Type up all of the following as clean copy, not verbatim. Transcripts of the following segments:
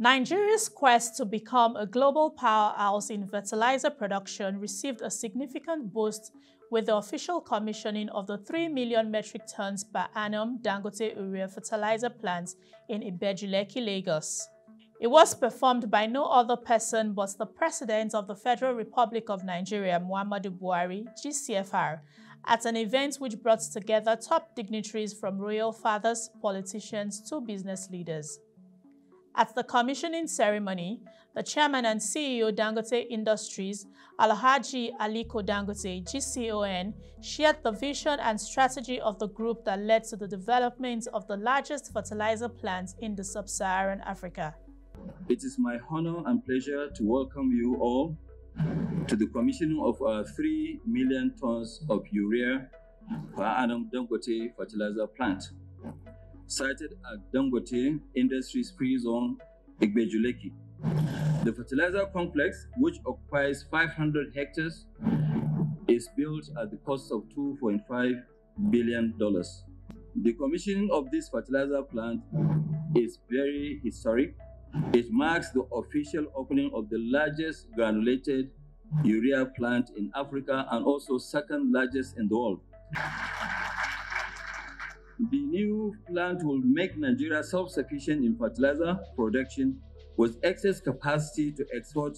Nigeria's quest to become a global powerhouse in fertilizer production received a significant boost with the official commissioning of the 3 million metric tons per annum Dangote Urea fertilizer plant in Ibejuleki, Lagos. It was performed by no other person but the President of the Federal Republic of Nigeria, Muhammadu Buhari, GCFR, at an event which brought together top dignitaries from royal fathers, politicians to business leaders. At the commissioning ceremony, the chairman and CEO Dangote Industries, Alhaji Aliko Dangote, GCON, shared the vision and strategy of the group that led to the development of the largest fertilizer plant in the Sub-Saharan Africa. It is my honor and pleasure to welcome you all to the commissioning of our 3 million tons of urea per annum Dangote Fertilizer plant, sited at Dangote Industries Free Zone, Ibejuleki. The fertilizer complex, which occupies 500 hectares, is built at the cost of $2.5 billion. The commissioning of this fertilizer plant is very historic. It marks the official opening of the largest granulated urea plant in Africa and also second largest in the world. The new plant will make Nigeria self-sufficient in fertilizer production with excess capacity to export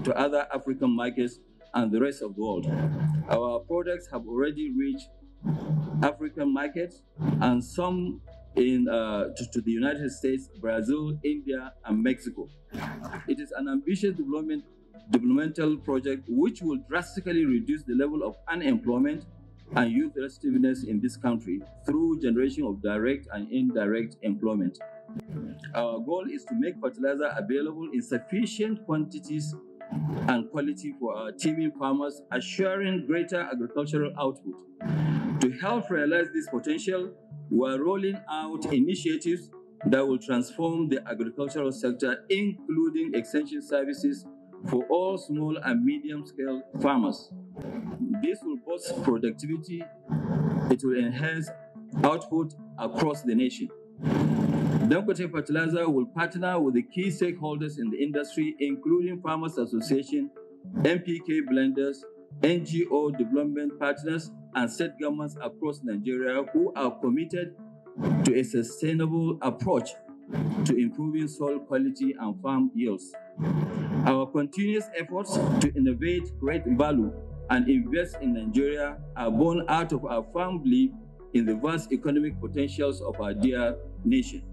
to other African markets and the rest of the world. Our products have already reached African markets and some to the United States, Brazil, India, and Mexico. It is an ambitious developmental project which will drastically reduce the level of unemployment and youth restiveness in this country through generation of direct and indirect employment. Our goal is to make fertilizer available in sufficient quantities and quality for our teeming farmers, assuring greater agricultural output. To help realize this potential, we are rolling out initiatives that will transform the agricultural sector, including extension services for all small and medium-scale farmers. This will boost productivity. It will enhance output across the nation. Dangote Fertilizer will partner with the key stakeholders in the industry, including Farmers Association, NPK blenders, NGO development partners, and state governments across Nigeria who are committed to a sustainable approach to improving soil quality and farm yields. Our continuous efforts to innovate, create value, and invest in Nigeria are born out of our firm belief in the vast economic potentials of our dear nation.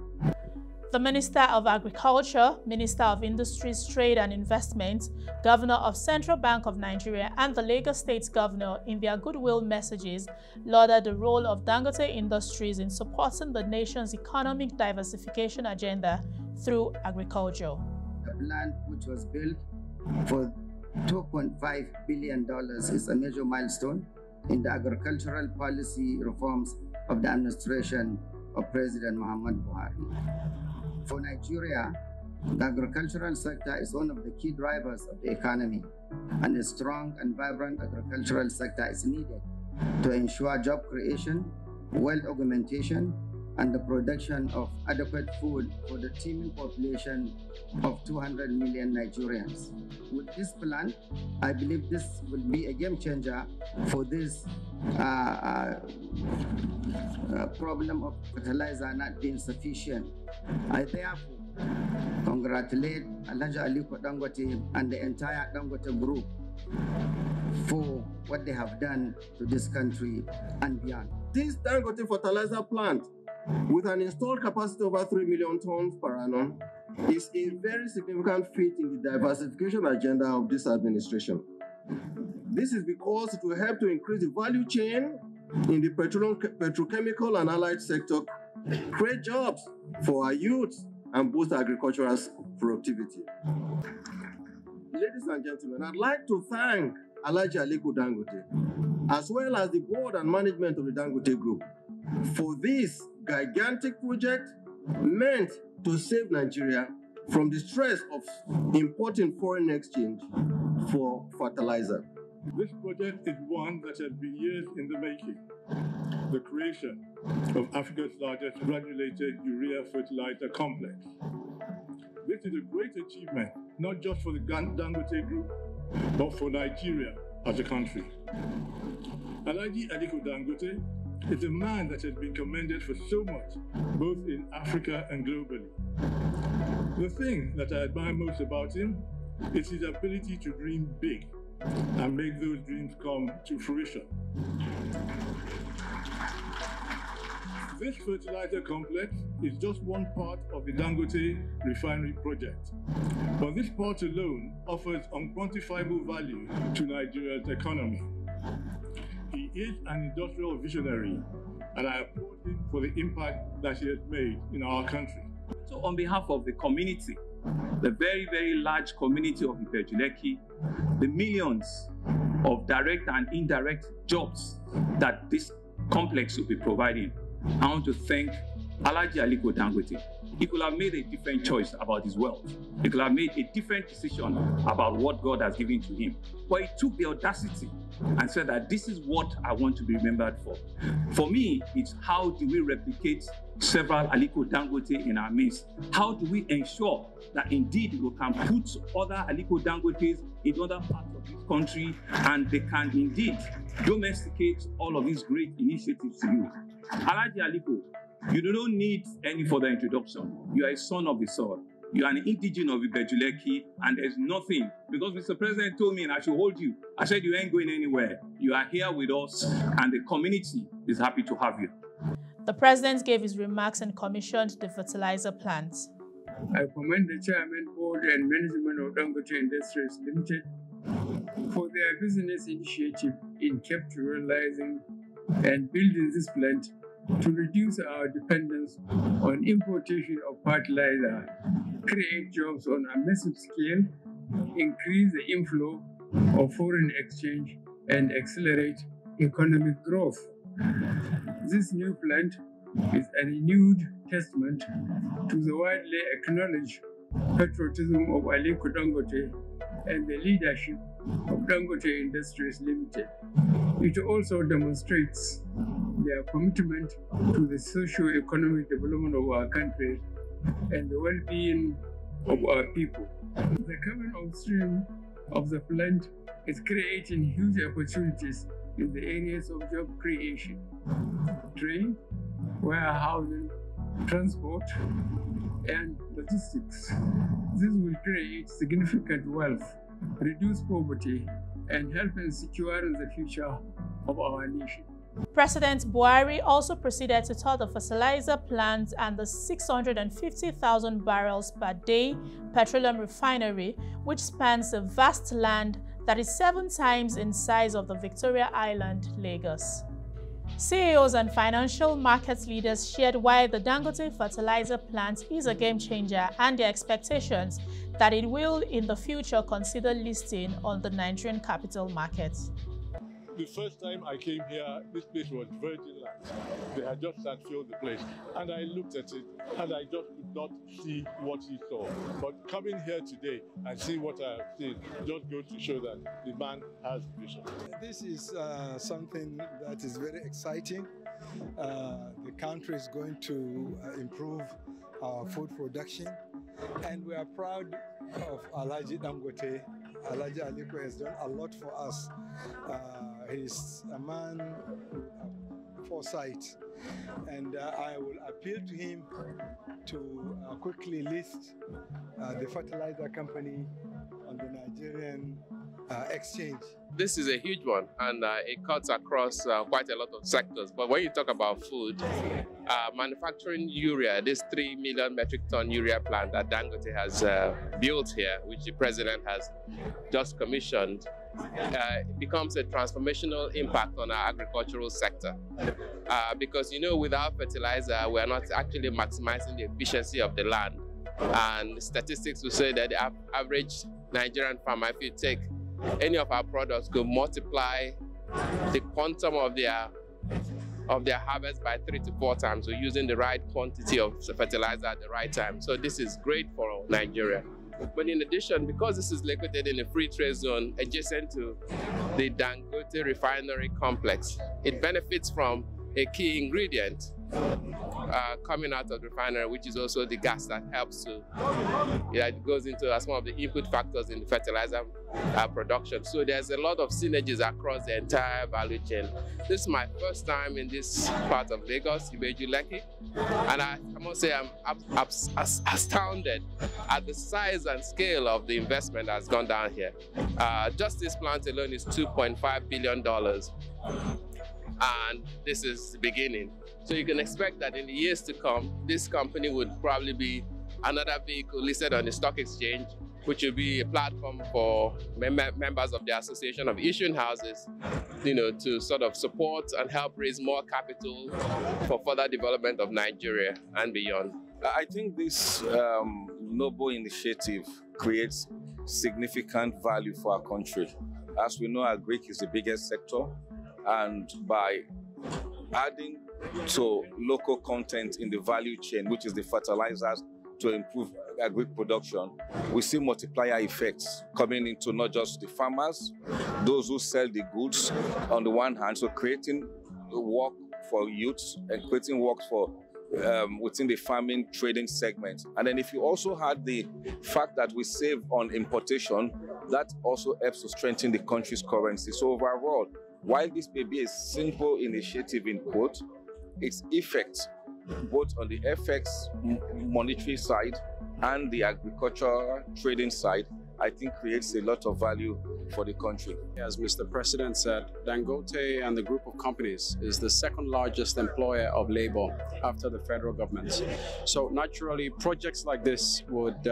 The Minister of Agriculture, Minister of Industries, Trade and Investment, Governor of Central Bank of Nigeria, and the Lagos State Governor, in their goodwill messages, lauded the role of Dangote Industries in supporting the nation's economic diversification agenda through agriculture. The plant, which was built for $2.5 billion, is a major milestone in the agricultural policy reforms of the administration of President Muhammadu Buhari. For Nigeria, the agricultural sector is one of the key drivers of the economy, and a strong and vibrant agricultural sector is needed to ensure job creation, wealth augmentation, and the production of adequate food for the teeming population of 200 million Nigerians. With this plan, I believe this will be a game changer for this problem of fertilizer not being sufficient. I therefore congratulate Alhaji Aliko Dangote and the entire Dangote group for what they have done to this country and beyond. This Dangote fertilizer plant, with an installed capacity of over 3 million tons per annum, is a very significant feat in the diversification agenda of this administration. This is because it will help to increase the value chain in the petrochemical and allied sector, create jobs for our youth, and boost agricultural productivity. Ladies and gentlemen, I'd like to thank Alhaji Aliko Dangote, as well as the board and management of the Dangote Group, for this gigantic project meant to save Nigeria from the stress of importing foreign exchange for fertilizer. This project is one that has been years in the making. The creation of Africa's largest granulated urea fertilizer complex. This is a great achievement, not just for the Dangote Group, but for Nigeria as a country. Alhaji Aliko Dangote is a man that has been commended for so much, both in Africa and globally. The thing that I admire most about him is his ability to dream big and make those dreams come to fruition. This fertilizer complex is just one part of the Dangote refinery project, but this part alone offers unquantifiable value to Nigeria's economy. He is an industrial visionary, and I applaud him for the impact that he has made in our country. So on behalf of the community, the very, very large community of Ibejuleki, the millions of direct and indirect jobs that this complex will be providing, I want to thank Alhaji Aliko Dangote. He could have made a different choice about his wealth. He could have made a different decision about what God has given to him. But he took the audacity and said that this is what I want to be remembered for. For me, it's how do we replicate several Aliko Dangote in our midst? How do we ensure that indeed we can put other Aliko Dangotes in other parts of this country and they can indeed domesticate all of these great initiatives to you? Alhaji Aliko, you don't need any further introduction. You are a son of the soil. You are an indigenous of Ibejuleki, and there's nothing, because Mr. President told me and I should hold you. I said you ain't going anywhere. You are here with us, and the community is happy to have you. The president gave his remarks and commissioned the fertilizer plant. I commend the chairman, board, and management of Dangote Industries Limited for their business initiative in capitalizing and building this plant to reduce our dependence on importation of fertilizer, create jobs on a massive scale, increase the inflow of foreign exchange, and accelerate economic growth. This new plant is a renewed testament to the widely acknowledged patriotism of Aliko Dangote and the leadership of Dangote Industries Limited. It also demonstrates their commitment to the socio-economic development of our country and the well-being of our people. The coming upstream of the plant is creating huge opportunities in the areas of job creation, trade, warehousing, transport, and logistics. This will create significant wealth, reduce poverty, and help in securing the future of our nation. President Buhari also proceeded to tour the fertilizer plant and the 650,000 barrels per day petroleum refinery, which spans a vast land that is 7 times in size of the Victoria Island, Lagos. CEOs and financial market leaders shared why the Dangote fertilizer plant is a game changer and their expectations that it will in the future consider listing on the Nigerian capital market. The first time I came here, this place was virgin land. They had just filled the place. And I looked at it, and I just could not see what he saw. But coming here today and seeing what I have seen just goes to show that the man has vision. This is something that is very exciting. The country is going to improve our food production. And we are proud of Alhaji Dangote. Alhaji Aliko has done a lot for us. He's a man with foresight, and I will appeal to him to quickly list the fertilizer company on the Nigerian exchange. This is a huge one, and it cuts across quite a lot of sectors. But when you talk about food, manufacturing urea, this 3 million metric ton urea plant that Dangote has built here, which the president has just commissioned, becomes a transformational impact on our agricultural sector. Because, you know, without fertilizer, we are not actually maximizing the efficiency of the land. And statistics will say that the average Nigerian farmer, if you take any of our products, could multiply the quantum of their harvest by 3 to 4 times. So using the right quantity of fertilizer at the right time. So this is great for Nigeria. But in addition, because this is located in a free trade zone adjacent to the Dangote refinery complex, it benefits from a key ingredient coming out of the refinery, which is also the gas that helps to, it goes into as one of the input factors in the fertilizer production. So there's a lot of synergies across the entire value chain. This is my first time in this part of Lagos, Ibeju-Lekki, and I must say I'm astounded at the size and scale of the investment that's gone down here. Just this plant alone is $2.5 billion. And this is the beginning. So you can expect that in the years to come, this company would probably be another vehicle listed on the stock exchange, which will be a platform for members of the Association of Issuing Houses, to sort of support and help raise more capital for further development of Nigeria and beyond. I think this noble initiative creates significant value for our country. As we know, agric is the biggest sector, and by adding to local content in the value chain, which is the fertilizers, to improve agric production, we see multiplier effects coming into not just the farmers, those who sell the goods on the one hand, so creating work for youths and creating work for within the farming trading segment. And then if you also had the fact that we save on importation, that also helps to strengthen the country's currency. So overall, while this may be a simple initiative in quote, its effect both on the FX monetary side and the agricultural trading side, I think creates a lot of value for the country. As Mr. President said, Dangote and the group of companies is the second largest employer of labor after the federal government. So naturally, projects like this would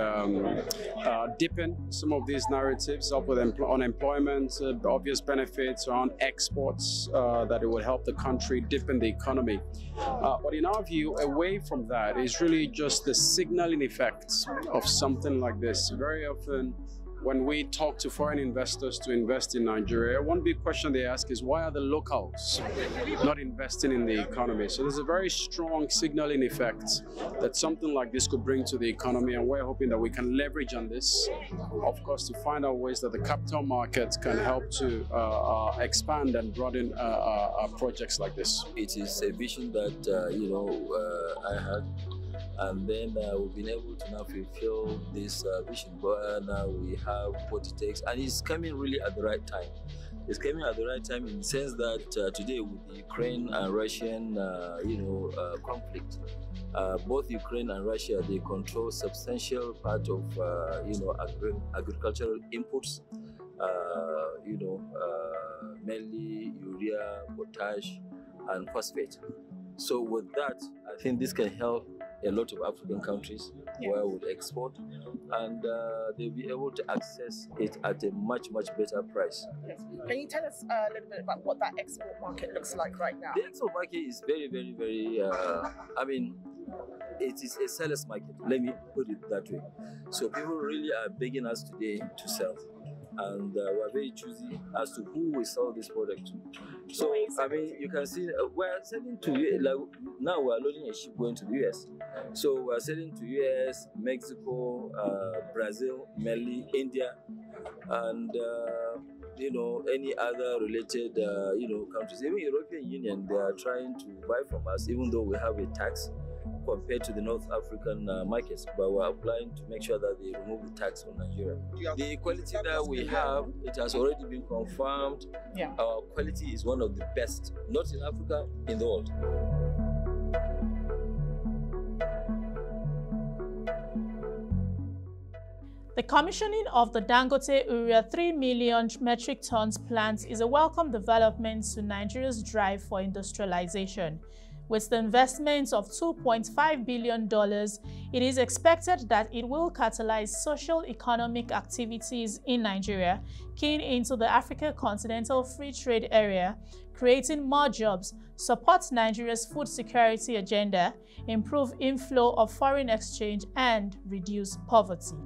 deepen some of these narratives up with unemployment, obvious benefits on exports, that it would help the country deepen the economy. But in our view, away from that is really just the signaling effects of something like this. Very often, when we talk to foreign investors to invest in Nigeria, one big question they ask is, why are the locals not investing in the economy? So there's a very strong signaling effect that something like this could bring to the economy, and we're hoping that we can leverage on this, of course, to find out ways that the capital markets can help to expand and broaden projects like this. It is a vision that, I had. And then we've been able to now fulfill this vision. But now we have what it takes, and it's coming really at the right time. It's coming at the right time in the sense that today with the Ukraine and Russian, conflict, both Ukraine and Russia, they control substantial part of, agricultural inputs. Mainly urea, potash, and phosphate. So with that, I think this can help a lot of African countries where we would export, and they'll be able to access it at a much, much better price. Can you tell us a little bit about what that export market looks like right now? The export market is very, very, very, it is a seller's market. Let me put it that way. So people really are begging us today to sell. And we're very choosy as to who we sell this product to. So, you can see we're selling to, now we're loading a ship going to the US. So we're selling to US, Mexico, Brazil, mainly India, and any other related, countries. Even European Union, they are trying to buy from us, even though we have a tax compared to the North African markets, but we're applying to make sure that they remove the tax on Nigeria. The quality that we have, it has already been confirmed. Yeah. Our quality is one of the best, not in Africa, in the world. The commissioning of the Dangote Urea 3 million metric tons plant is a welcome development to Nigeria's drive for industrialization. With the investment of $2.5 billion, it is expected that it will catalyze social economic activities in Nigeria, keying into the Africa Continental Free Trade Area, creating more jobs, support Nigeria's food security agenda, improve inflow of foreign exchange, and reduce poverty.